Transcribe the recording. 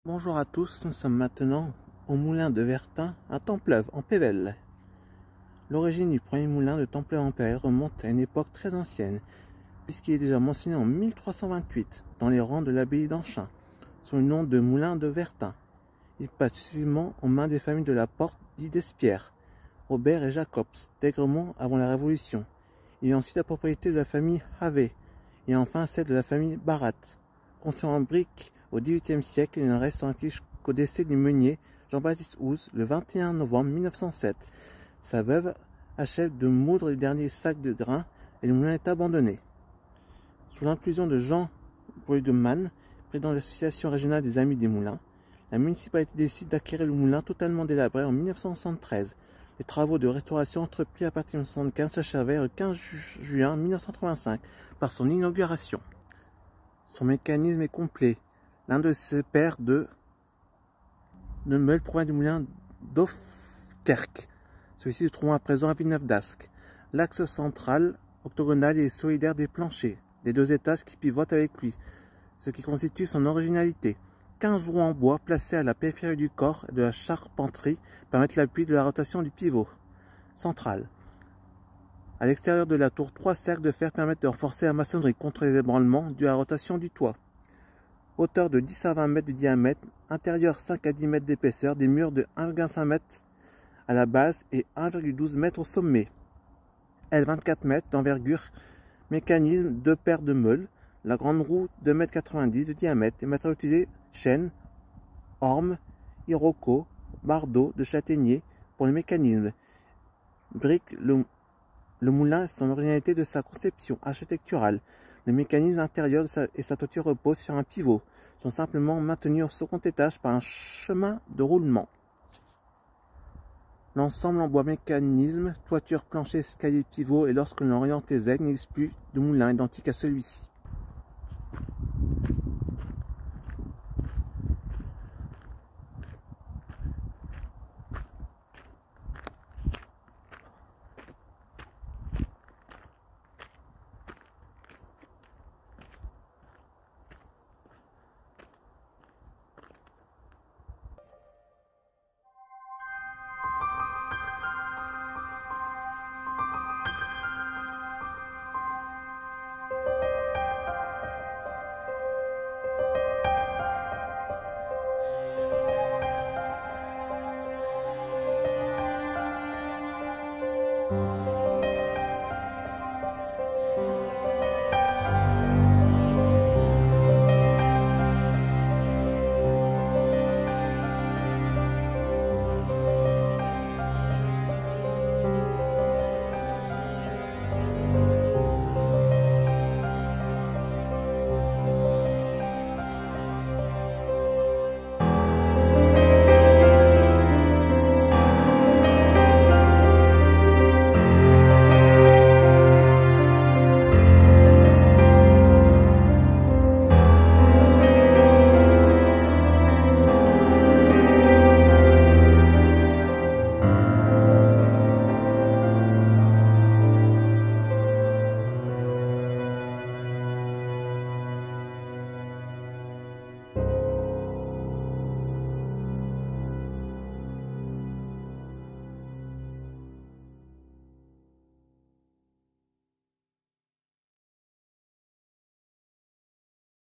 Bonjour à tous, nous sommes maintenant au moulin de Vertain à Templeuve en Pévèle. L'origine du premier moulin de Templeuve en Pévèle remonte à une époque très ancienne, puisqu'il est déjà mentionné en 1328 dans les rangs de l'abbaye d'Anchin, sous le nom de moulin de Vertain. Il passe successivement aux mains des familles de la Porte dits d'Espierres, Robert et Jacobs, d'Aigremont avant la Révolution. Il est ensuite la propriété de la famille Havet, et enfin celle de la famille Barat. Construit en briques au XVIIIe siècle, il ne reste en actif qu'au décès du meunier Jean-Baptiste Houz le 21 novembre 1907. Sa veuve achève de moudre les derniers sacs de grains et le moulin est abandonné. Sous l'impulsion de Jean Bruggemann, président de l'association régionale des Amis des Moulins, la municipalité décide d'acquérir le moulin totalement délabré en 1973. Les travaux de restauration entrepris à partir de 1975 s'achèvèrent le 15 juin 1985 par son inauguration. Son mécanisme est complet. L'un de ses pairs de meule provient du moulin d'Hofkerk. Celui-ci se trouve à présent à Villeneuve d'Ascq. L'axe central, octogonal, est solidaire des planchers, des deux étages qui pivotent avec lui, ce qui constitue son originalité. 15 roues en bois placées à la périphérie du corps et de la charpenterie permettent l'appui de la rotation du pivot central. À l'extérieur de la tour, 3 cercles de fer permettent de renforcer la maçonnerie contre les ébranlements dus à la rotation du toit. Hauteur de 10 à 20 mètres de diamètre, intérieur 5 à 10 mètres d'épaisseur, des murs de 1,5 m à la base et 1,12 m au sommet. L 24 mètres d'envergure, mécanisme 2 paires de meules, la grande roue 2,90 m de diamètre, les matériaux utilisés chêne, orme, iroko, bardeau de châtaignier pour le mécanisme. Brique, le moulin est son originalité de sa conception architecturale. Le mécanisme intérieur et sa toiture reposent sur un pivot, sont simplement maintenus au second étage par un chemin de roulement. L'ensemble en bois mécanisme, toiture, plancher, escalier, pivot et lorsque l'on oriente les aigles, n'existe plus de moulin identique à celui-ci.